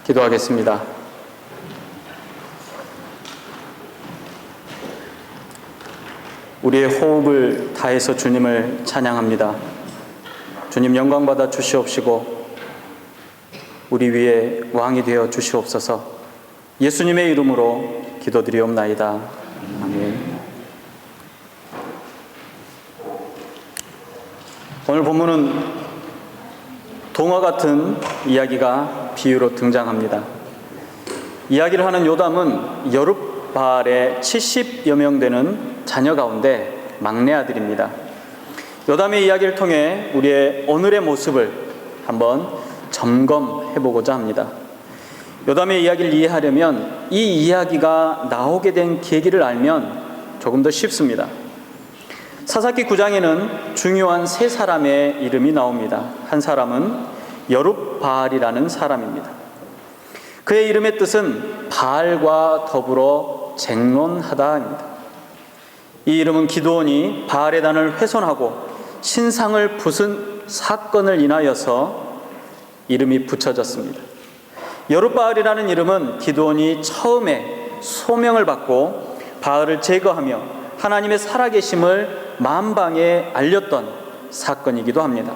기도하겠습니다. 우리의 호흡을 다해서 주님을 찬양합니다. 주님 영광받아 주시옵시고 우리 위에 왕이 되어 주시옵소서. 예수님의 이름으로 기도드리옵나이다. 아멘. 오늘 본문은 동화 같은 이야기가 비유로 등장합니다. 이야기를 하는 요담은 여룻바알의 70여 명 되는 자녀 가운데 막내 아들입니다. 요담의 이야기를 통해 우리의 오늘의 모습을 한번 점검해 보고자 합니다. 요담의 이야기를 이해하려면 이 이야기가 나오게 된 계기를 알면 조금 더 쉽습니다. 사사기 9장에는 중요한 세 사람의 이름이 나옵니다. 한 사람은 여룻바알이라는 사람입니다. 그의 이름의 뜻은 바알과 더불어 쟁론하다입니다. 이 이름은 기드온이 바알의 단을 훼손하고 신상을 부순 사건을 인하여서 이름이 붙여졌습니다. 여룻바알이라는 이름은 기드온이 처음에 소명을 받고 바알을 제거하며 하나님의 살아계심을 만방에 알렸던 사건이기도 합니다.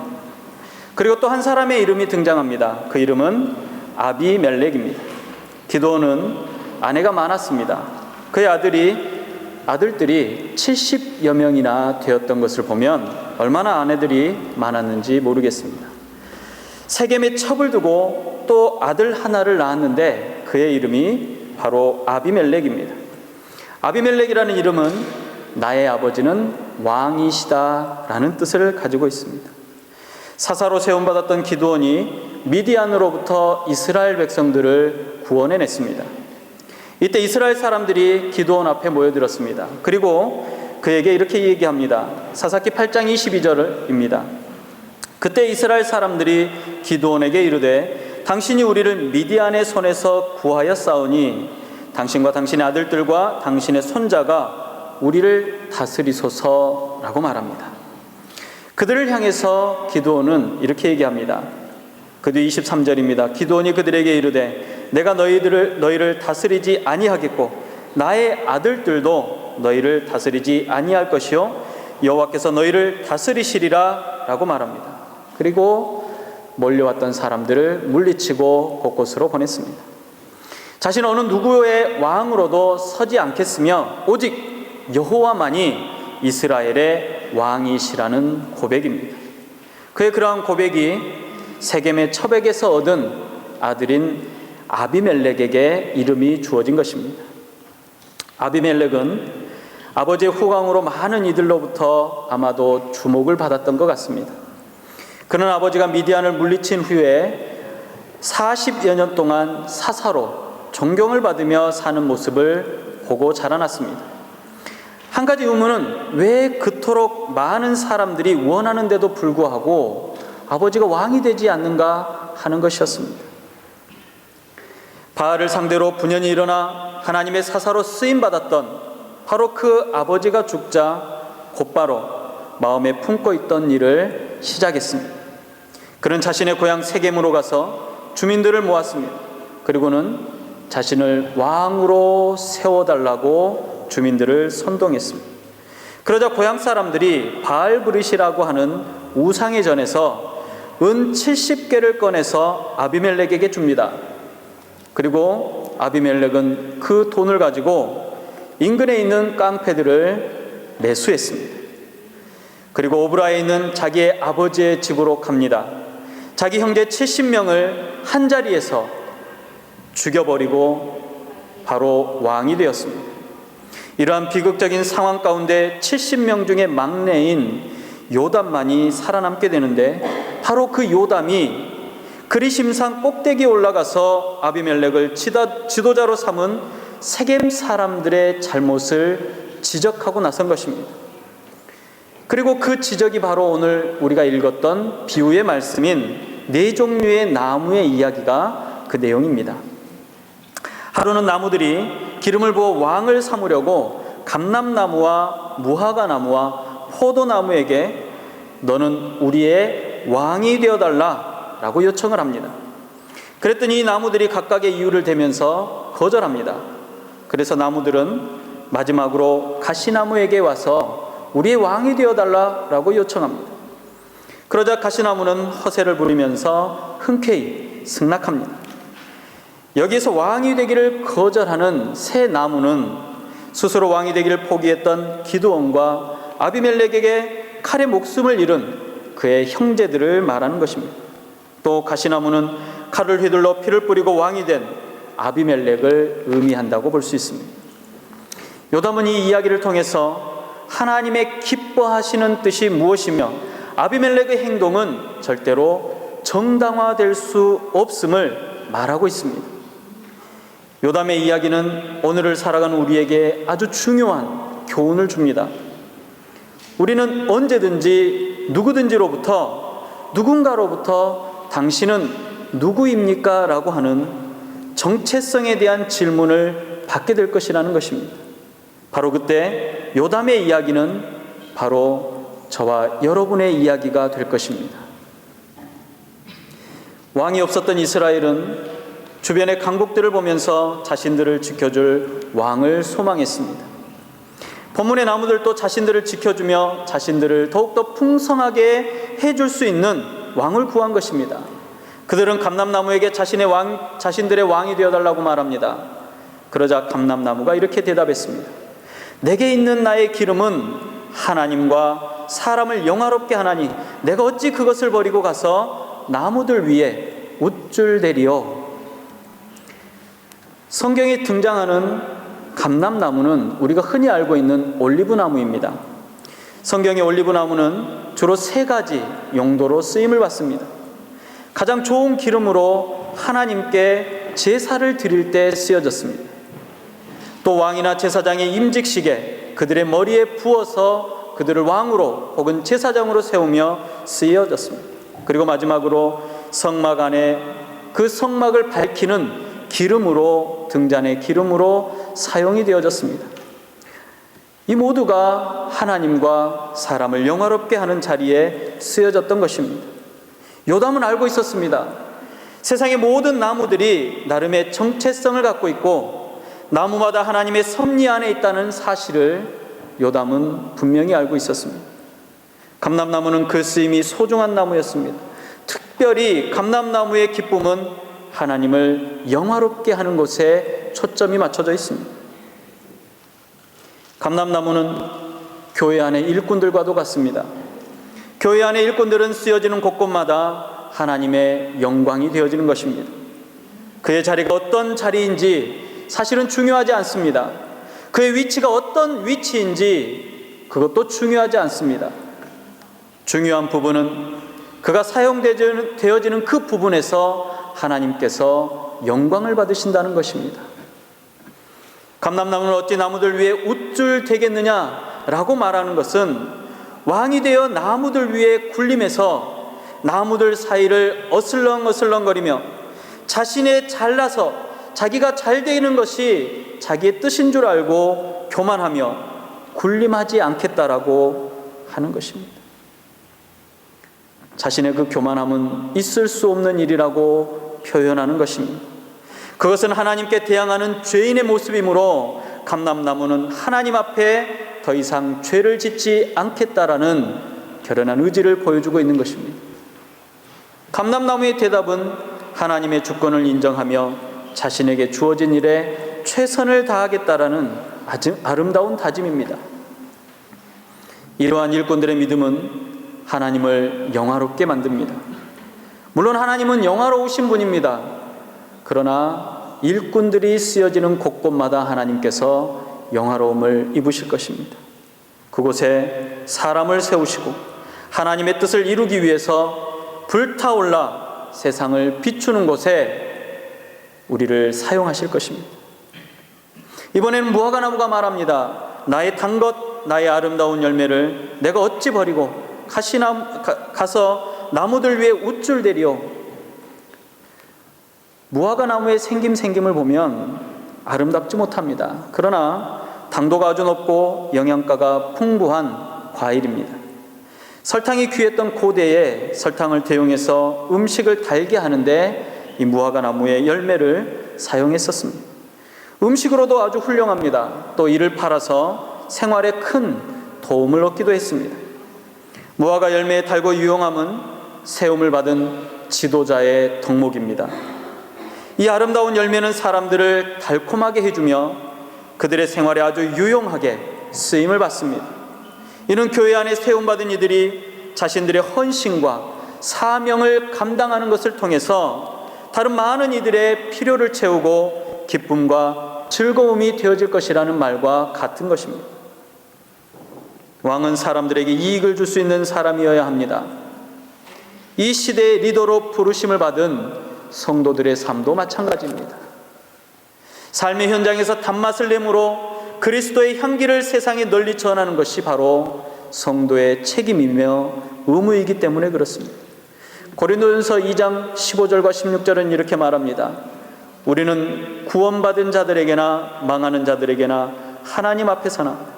그리고 또 한 사람의 이름이 등장합니다. 그 이름은 아비멜렉입니다. 기드온은 아내가 많았습니다. 그의 아들들이 70여 명이나 되었던 것을 보면 얼마나 아내들이 많았는지 모르겠습니다. 세겜에 첩을 두고 또 아들 하나를 낳았는데 그의 이름이 바로 아비멜렉입니다. 아비멜렉이라는 이름은 나의 아버지는 왕이시다 라는 뜻을 가지고 있습니다. 사사로 세움받았던 기드온이 미디안으로부터 이스라엘 백성들을 구원해냈습니다. 이때 이스라엘 사람들이 기드온 앞에 모여들었습니다. 그리고 그에게 이렇게 얘기합니다. 사사기 8장 22절입니다. 그때 이스라엘 사람들이 기드온에게 이르되 당신이 우리를 미디안의 손에서 구하였사오니 당신과 당신의 아들들과 당신의 손자가 우리를 다스리소서라고 말합니다. 그들을 향해서 기드온은 이렇게 얘기합니다. 그 뒤 23절입니다. 기드온이 그들에게 이르되 내가 너희를 다스리지 아니하겠고 나의 아들들도 너희를 다스리지 아니할 것이요 여호와께서 너희를 다스리시리라 라고 말합니다. 그리고 몰려왔던 사람들을 물리치고 곳곳으로 보냈습니다. 자신은 어느 누구의 왕으로도 서지 않겠으며 오직 여호와만이 이스라엘의 왕이시라는 고백입니다. 그의 그러한 고백이 세겜의 첩에게서 얻은 아들인 아비멜렉에게 이름이 주어진 것입니다. 아비멜렉은 아버지의 후광으로 많은 이들로부터 아마도 주목을 받았던 것 같습니다. 그는 아버지가 미디안을 물리친 후에 40여 년 동안 사사로 존경을 받으며 사는 모습을 보고 자라났습니다. 한 가지 의문은 왜 그토록 많은 사람들이 원하는데도 불구하고 아버지가 왕이 되지 않는가 하는 것이었습니다. 바알을 상대로 분연히 일어나 하나님의 사사로 쓰임받았던 바로 그 아버지가 죽자 곧바로 마음에 품고 있던 일을 시작했습니다. 그는 자신의 고향 세겜으로 가서 주민들을 모았습니다. 그리고는 자신을 왕으로 세워달라고 주민들을 선동했습니다. 그러자 고향 사람들이 바알브릿이라고 하는 우상의 전에서 은 70개를 꺼내서 아비멜렉에게 줍니다. 그리고 아비멜렉은 그 돈을 가지고 인근에 있는 깡패들을 매수했습니다. 그리고 오브라에 있는 자기의 아버지의 집으로 갑니다. 자기 형제 70명을 한 자리에서 죽여버리고 바로 왕이 되었습니다. 이러한 비극적인 상황 가운데 70명 중에 막내인 요담만이 살아남게 되는데 바로 그 요담이 그리심산 꼭대기에 올라가서 아비멜렉을 지도자로 삼은 세겜 사람들의 잘못을 지적하고 나선 것입니다. 그리고 그 지적이 바로 오늘 우리가 읽었던 비유의 말씀인 네 종류의 나무의 이야기가 그 내용입니다. 하루는 나무들이 기름을 부어 왕을 삼으려고 감람나무와 무화과나무와 포도나무에게 너는 우리의 왕이 되어달라 라고 요청을 합니다. 그랬더니 이 나무들이 각각의 이유를 대면서 거절합니다. 그래서 나무들은 마지막으로 가시나무에게 와서 우리의 왕이 되어달라라고 요청합니다. 그러자 가시나무는 허세를 부리면서 흔쾌히 승낙합니다. 여기서 왕이 되기를 거절하는 새 나무는 스스로 왕이 되기를 포기했던 기드온과 아비멜렉에게 칼에 목숨을 잃은 그의 형제들을 말하는 것입니다. 또 가시나무는 칼을 휘둘러 피를 뿌리고 왕이 된 아비멜렉을 의미한다고 볼 수 있습니다. 요담은 이 이야기를 통해서 하나님의 기뻐하시는 뜻이 무엇이며 아비멜렉의 행동은 절대로 정당화될 수 없음을 말하고 있습니다. 요담의 이야기는 오늘을 살아가는 우리에게 아주 중요한 교훈을 줍니다. 우리는 언제든지 누군가로부터 당신은 누구입니까? 라고 하는 정체성에 대한 질문을 받게 될 것이라는 것입니다. 바로 그때 요담의 이야기는 바로 저와 여러분의 이야기가 될 것입니다. 왕이 없었던 이스라엘은 주변의 강국들을 보면서 자신들을 지켜줄 왕을 소망했습니다. 본문의 나무들도 자신들을 지켜주며 자신들을 더욱더 풍성하게 해줄 수 있는 왕을 구한 것입니다. 그들은 감람나무에게 자신들의 왕이 되어달라고 말합니다. 그러자 감람나무가 이렇게 대답했습니다. 내게 있는 나의 기름은 하나님과 사람을 영화롭게 하나니 내가 어찌 그것을 버리고 가서 나무들 위에 우쭐대리요. 성경에 등장하는 감람나무는 우리가 흔히 알고 있는 올리브나무입니다. 성경의 올리브나무는 주로 세 가지 용도로 쓰임을 받습니다. 가장 좋은 기름으로 하나님께 제사를 드릴 때 쓰여졌습니다. 또 왕이나 제사장의 임직식에 그들의 머리에 부어서 그들을 왕으로 혹은 제사장으로 세우며 쓰여졌습니다. 그리고 마지막으로 성막 안에 그 성막을 밝히는 기름으로, 등잔의 기름으로 사용이 되어졌습니다. 이 모두가 하나님과 사람을 영화롭게 하는 자리에 쓰여졌던 것입니다. 요담은 알고 있었습니다. 세상의 모든 나무들이 나름의 정체성을 갖고 있고 나무마다 하나님의 섭리 안에 있다는 사실을 요담은 분명히 알고 있었습니다. 감람나무는 그 쓰임이 소중한 나무였습니다. 특별히 감람나무의 기쁨은 하나님을 영화롭게 하는 곳에 초점이 맞춰져 있습니다. 감람나무는 교회 안의 일꾼들과도 같습니다. 교회 안의 일꾼들은 쓰여지는 곳곳마다 하나님의 영광이 되어지는 것입니다. 그의 자리가 어떤 자리인지 사실은 중요하지 않습니다. 그의 위치가 어떤 위치인지 그것도 중요하지 않습니다. 중요한 부분은 그가 사용되어지는 그 부분에서 하나님께서 영광을 받으신다는 것입니다. 감람나무는 어찌 나무들 위에 우쭐대겠느냐라고 말하는 것은 왕이 되어 나무들 위에 군림해서 나무들 사이를 어슬렁어슬렁거리며 자신의 잘나서 자기가 잘 되는 것이 자기의 뜻인 줄 알고 교만하며 군림하지 않겠다라고 하는 것입니다. 자신의 그 교만함은 있을 수 없는 일이라고 표현하는 것입니다. 그것은 하나님께 대항하는 죄인의 모습이므로 감람나무는 하나님 앞에 더 이상 죄를 짓지 않겠다라는 결연한 의지를 보여주고 있는 것입니다. 감람나무의 대답은 하나님의 주권을 인정하며 자신에게 주어진 일에 최선을 다하겠다라는 아주 아름다운 다짐입니다. 이러한 일꾼들의 믿음은 하나님을 영화롭게 만듭니다. 물론 하나님은 영화로우신 분입니다. 그러나 일꾼들이 쓰여지는 곳곳마다 하나님께서 영화로움을 입으실 것입니다. 그곳에 사람을 세우시고 하나님의 뜻을 이루기 위해서 불타올라 세상을 비추는 곳에 우리를 사용하실 것입니다. 이번에는 무화과나무가 말합니다. 나의 단 것, 나의 아름다운 열매를 내가 어찌 버리고 가서 나무들 위에 우쭐대리요. 무화과나무의 생김을 보면 아름답지 못합니다. 그러나 당도가 아주 높고 영양가가 풍부한 과일입니다. 설탕이 귀했던 고대에 설탕을 대용해서 음식을 달게 하는데 이 무화과 나무의 열매를 사용했었습니다. 음식으로도 아주 훌륭합니다. 또 이를 팔아서 생활에 큰 도움을 얻기도 했습니다. 무화과 열매의 달고 유용함은 세움을 받은 지도자의 덕목입니다. 이 아름다운 열매는 사람들을 달콤하게 해주며 그들의 생활에 아주 유용하게 쓰임을 받습니다. 이는 교회 안에 세움받은 이들이 자신들의 헌신과 사명을 감당하는 것을 통해서 다른 많은 이들의 필요를 채우고 기쁨과 즐거움이 되어질 것이라는 말과 같은 것입니다. 왕은 사람들에게 이익을 줄 수 있는 사람이어야 합니다. 이 시대의 리더로 부르심을 받은 성도들의 삶도 마찬가지입니다. 삶의 현장에서 단맛을 내므로 그리스도의 향기를 세상에 널리 전하는 것이 바로 성도의 책임이며 의무이기 때문에 그렇습니다. 고린도전서 2장 15절과 16절은 이렇게 말합니다. 우리는 구원받은 자들에게나 망하는 자들에게나 하나님 앞에서나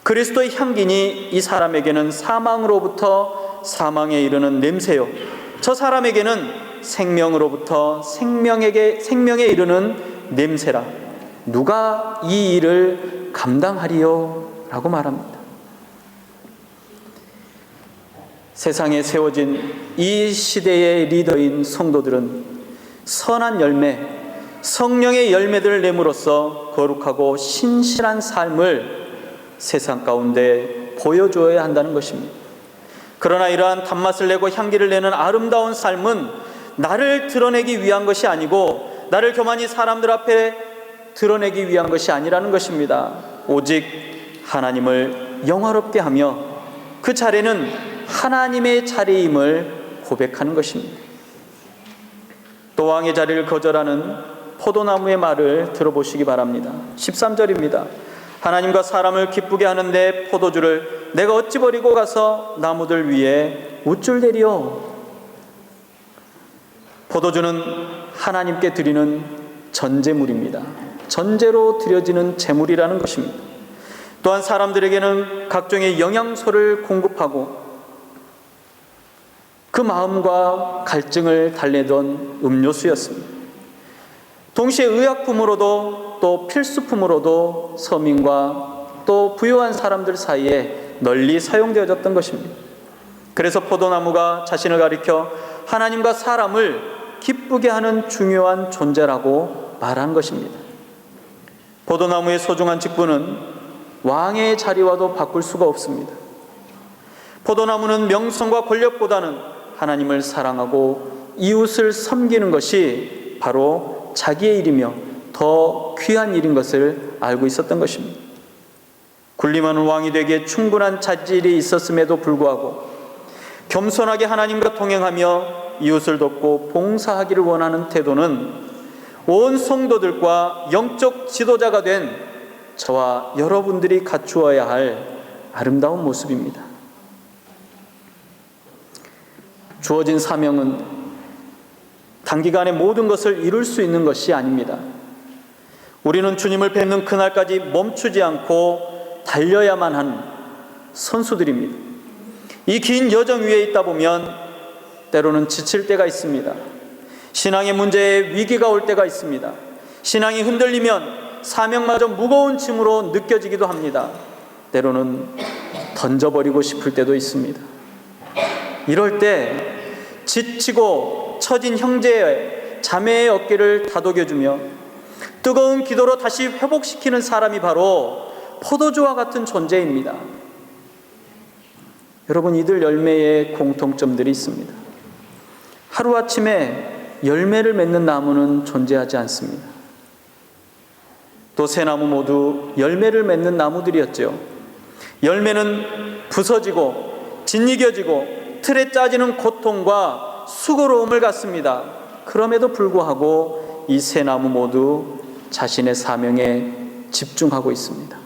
그리스도의 향기니 이 사람에게는 사망으로부터 사망에 이르는 냄새요 저 사람에게는 생명으로부터 생명에 이르는 냄새라. 누가 이 일을 감당하리요? 라고 말합니다. 세상에 세워진 이 시대의 리더인 성도들은 선한 열매, 성령의 열매들을 내므로써 거룩하고 신실한 삶을 세상 가운데 보여줘야 한다는 것입니다. 그러나 이러한 단맛을 내고 향기를 내는 아름다운 삶은 나를 드러내기 위한 것이 아니고 나를 교만히 사람들 앞에 드러내기 위한 것이 아니라는 것입니다. 오직 하나님을 영화롭게 하며 그 자리는 하나님의 자리임을 고백하는 것입니다. 또 왕의 자리를 거절하는 포도나무의 말을 들어보시기 바랍니다. 13절입니다. 하나님과 사람을 기쁘게 하는데 포도주를 내가 어찌 버리고 가서 나무들 위에 우쭐대리요. 포도주는 하나님께 드리는 전제물입니다. 전제로 드려지는 제물이라는 것입니다. 또한 사람들에게는 각종의 영양소를 공급하고 그 마음과 갈증을 달래던 음료수였습니다. 동시에 의약품으로도 또 필수품으로도 서민과 또 부유한 사람들 사이에 널리 사용되어졌던 것입니다. 그래서 포도나무가 자신을 가리켜 하나님과 사람을 기쁘게 하는 중요한 존재라고 말한 것입니다. 포도나무의 소중한 직분은 왕의 자리와도 바꿀 수가 없습니다. 포도나무는 명성과 권력보다는 하나님을 사랑하고 이웃을 섬기는 것이 바로 자기의 일이며 더 귀한 일인 것을 알고 있었던 것입니다. 군림하는 왕이 되기에 충분한 자질이 있었음에도 불구하고 겸손하게 하나님과 동행하며 이웃을 돕고 봉사하기를 원하는 태도는 온 성도들과 영적 지도자가 된 저와 여러분들이 갖추어야 할 아름다운 모습입니다. 주어진 사명은 단기간에 모든 것을 이룰 수 있는 것이 아닙니다. 우리는 주님을 뵙는 그날까지 멈추지 않고 달려야만 하는 선수들입니다. 이 긴 여정 위에 있다 보면 때로는 지칠 때가 있습니다. 신앙의 문제에 위기가 올 때가 있습니다. 신앙이 흔들리면 사명마저 무거운 짐으로 느껴지기도 합니다. 때로는 던져버리고 싶을 때도 있습니다. 이럴 때 지치고 처진 형제의 자매의 어깨를 다독여주며 뜨거운 기도로 다시 회복시키는 사람이 바로 포도주와 같은 존재입니다. 여러분, 이들 열매에 공통점들이 있습니다. 하루아침에 열매를 맺는 나무는 존재하지 않습니다. 또 세 나무 모두 열매를 맺는 나무들이었죠. 열매는 부서지고 짓이겨지고 틀에 짜지는 고통과 수고로움을 갖습니다. 그럼에도 불구하고 이 세 나무 모두 자신의 사명에 집중하고 있습니다.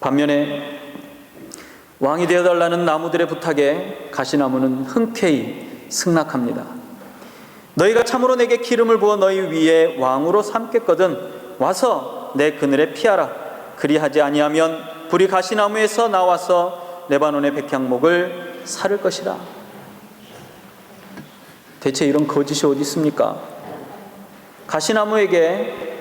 반면에 왕이 되어달라는 나무들의 부탁에 가시나무는 흔쾌히 승낙합니다. 너희가 참으로 내게 기름을 부어 너희 위에 왕으로 삼겠거든 와서 내 그늘에 피하라. 그리하지 아니하면 불이 가시나무에서 나와서 레바논의 백향목을 사를 것이라. 대체 이런 거짓이 어디 있습니까? 가시나무에게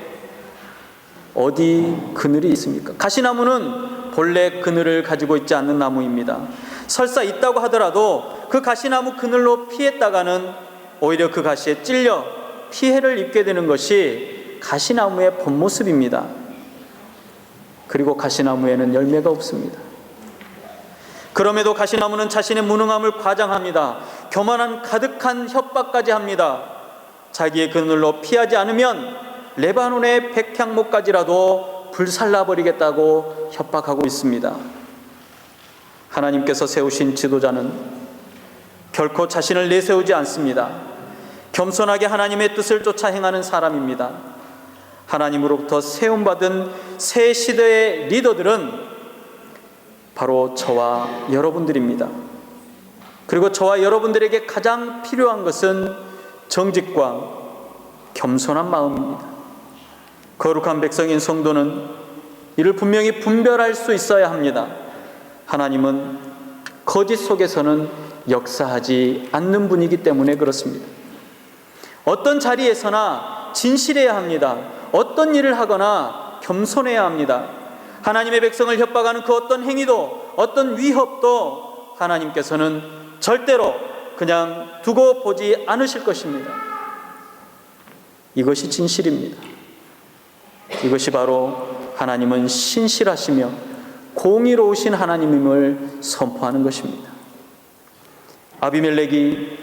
어디 그늘이 있습니까? 가시나무는 본래 그늘을 가지고 있지 않는 나무입니다. 설사 있다고 하더라도 그 가시나무 그늘로 피했다가는 오히려 그 가시에 찔려 피해를 입게 되는 것이 가시나무의 본 모습입니다. 그리고 가시나무에는 열매가 없습니다. 그럼에도 가시나무는 자신의 무능함을 과장합니다. 교만한 가득한 협박까지 합니다. 자기의 그늘로 피하지 않으면 레바논의 백향목까지라도 불살라버리겠다고 협박하고 있습니다. 하나님께서 세우신 지도자는 결코 자신을 내세우지 않습니다. 겸손하게 하나님의 뜻을 쫓아 행하는 사람입니다. 하나님으로부터 세움받은 새 시대의 리더들은 바로 저와 여러분들입니다. 그리고 저와 여러분들에게 가장 필요한 것은 정직과 겸손한 마음입니다. 거룩한 백성인 성도는 이를 분명히 분별할 수 있어야 합니다. 하나님은 거짓 속에서는 역사하지 않는 분이기 때문에 그렇습니다. 어떤 자리에서나 진실해야 합니다. 어떤 일을 하거나 겸손해야 합니다. 하나님의 백성을 협박하는 그 어떤 행위도, 어떤 위협도 하나님께서는 절대로 그냥 두고 보지 않으실 것입니다. 이것이 진실입니다. 이것이 바로 하나님은 신실하시며 공의로우신 하나님임을 선포하는 것입니다. 아비멜렉이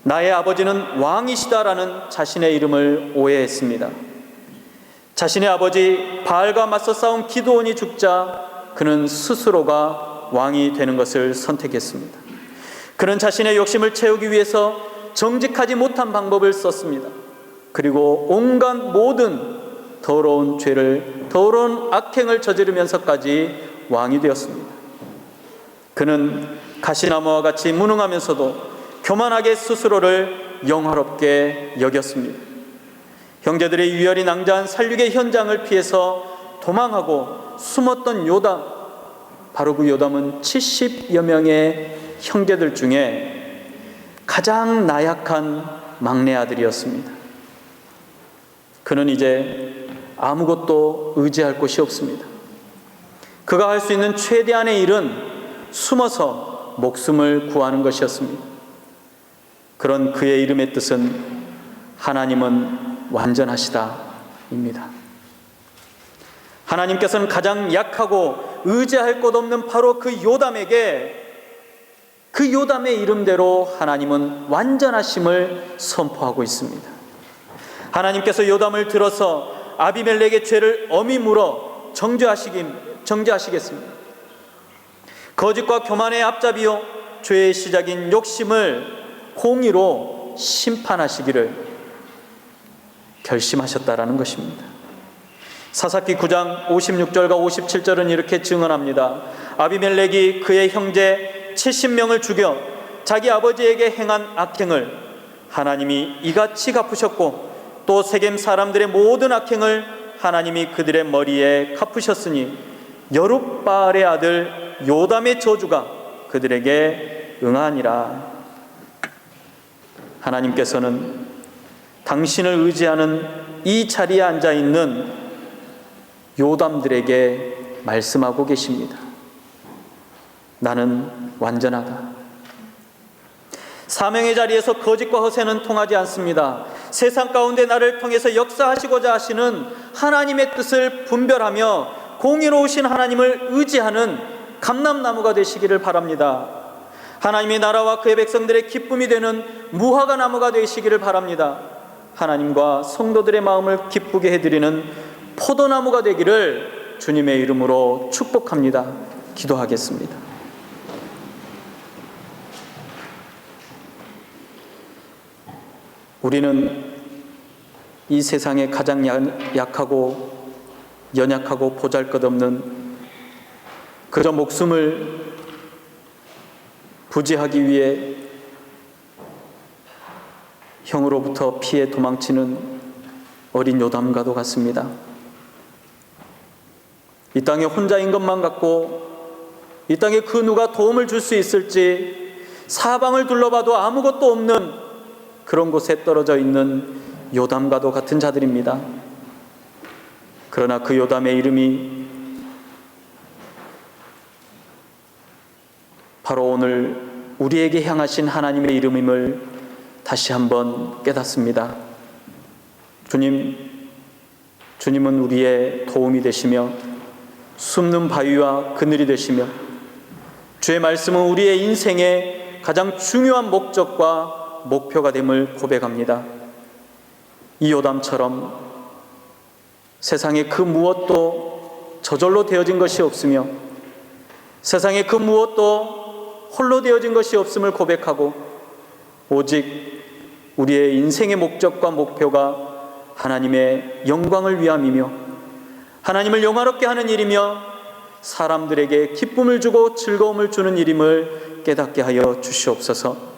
나의 아버지는 왕이시다라는 자신의 이름을 오해했습니다. 자신의 아버지 바알과 맞서 싸운 기드온이 죽자 그는 스스로가 왕이 되는 것을 선택했습니다. 그는 자신의 욕심을 채우기 위해서 정직하지 못한 방법을 썼습니다. 그리고 온갖 모든 더러운 죄를, 더러운 악행을 저지르면서까지 왕이 되었습니다. 그는 가시나무와 같이 무능하면서도 교만하게 스스로를 영화롭게 여겼습니다. 형제들의 유혈이 낭자한 살육의 현장을 피해서 도망하고 숨었던 요담, 바로 그 요담은 70여 명의 형제들 중에 가장 나약한 막내 아들이었습니다. 그는 이제 아무것도 의지할 곳이 없습니다. 그가 할 수 있는 최대한의 일은 숨어서 목숨을 구하는 것이었습니다. 그런 그의 이름의 뜻은 하나님은 완전하시다입니다. 하나님께서는 가장 약하고 의지할 곳 없는 바로 그 요담에게, 그 요담의 이름대로 하나님은 완전하심을 선포하고 있습니다. 하나님께서 요담을 들어서 아비멜렉의 죄를 엄히 물어 정죄하시겠습니다. 거짓과 교만의 앞잡이요 죄의 시작인 욕심을 공의로 심판하시기를 결심하셨다라는 것입니다. 사사기 9장 56절과 57절은 이렇게 증언합니다. 아비멜렉이 그의 형제 70명을 죽여 자기 아버지에게 행한 악행을 하나님이 이같이 갚으셨고 또 세겜 사람들의 모든 악행을 하나님이 그들의 머리에 갚으셨으니 여룹바알의 아들 요담의 저주가 그들에게 응하니라. 하나님께서는 당신을 의지하는 이 자리에 앉아있는 요담들에게 말씀하고 계십니다. 나는 완전하다. 사명의 자리에서 거짓과 허세는 통하지 않습니다. 세상 가운데 나를 통해서 역사하시고자 하시는 하나님의 뜻을 분별하며 공의로우신 하나님을 의지하는 감람나무가 되시기를 바랍니다. 하나님의 나라와 그의 백성들의 기쁨이 되는 무화과 나무가 되시기를 바랍니다. 하나님과 성도들의 마음을 기쁘게 해드리는 포도나무가 되기를 주님의 이름으로 축복합니다. 기도하겠습니다. 우리는 이 세상에 가장 약하고 연약하고 보잘것없는 그저 목숨을 부지하기 위해 형으로부터 피해 도망치는 어린 요담과도 같습니다. 이 땅에 혼자인 것만 같고 이 땅에 그 누가 도움을 줄 수 있을지 사방을 둘러봐도 아무것도 없는 그런 곳에 떨어져 있는 요담과도 같은 자들입니다. 그러나 그 요담의 이름이 바로 오늘 우리에게 향하신 하나님의 이름임을 다시 한번 깨닫습니다. 주님은 우리의 도움이 되시며 숨는 바위와 그늘이 되시며 주의 말씀은 우리의 인생의 가장 중요한 목적과 목표가 됨을 고백합니다. 이 요담처럼 세상에 그 무엇도 저절로 되어진 것이 없으며 세상에 그 무엇도 홀로 되어진 것이 없음을 고백하고 오직 우리의 인생의 목적과 목표가 하나님의 영광을 위함이며 하나님을 영화롭게 하는 일이며 사람들에게 기쁨을 주고 즐거움을 주는 일임을 깨닫게 하여 주시옵소서.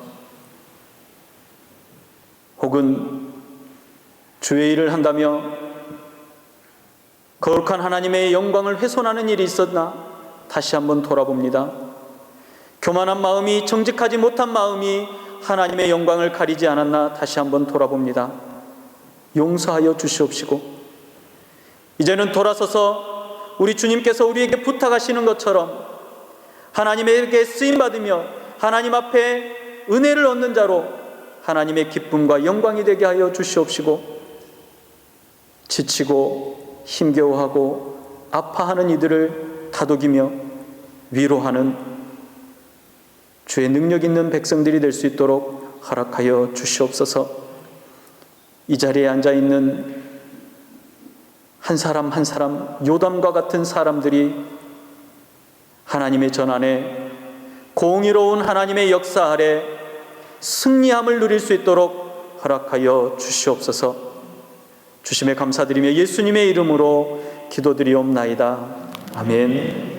혹은 주의 일을 한다며 거룩한 하나님의 영광을 훼손하는 일이 있었나 다시 한번 돌아봅니다. 교만한 마음이, 정직하지 못한 마음이 하나님의 영광을 가리지 않았나 다시 한번 돌아봅니다. 용서하여 주시옵시고 이제는 돌아서서 우리 주님께서 우리에게 부탁하시는 것처럼 하나님에게 쓰임받으며 하나님 앞에 은혜를 얻는 자로 하나님의 기쁨과 영광이 되게 하여 주시옵시고 지치고 힘겨워하고 아파하는 이들을 다독이며 위로하는 주의 능력 있는 백성들이 될 수 있도록 허락하여 주시옵소서. 이 자리에 앉아있는 한 사람 한 사람 요담과 같은 사람들이 하나님의 전안에 공의로운 하나님의 역사 아래 승리함을 누릴 수 있도록 허락하여 주시옵소서. 주심에 감사드리며 예수님의 이름으로 기도드리옵나이다. 아멘.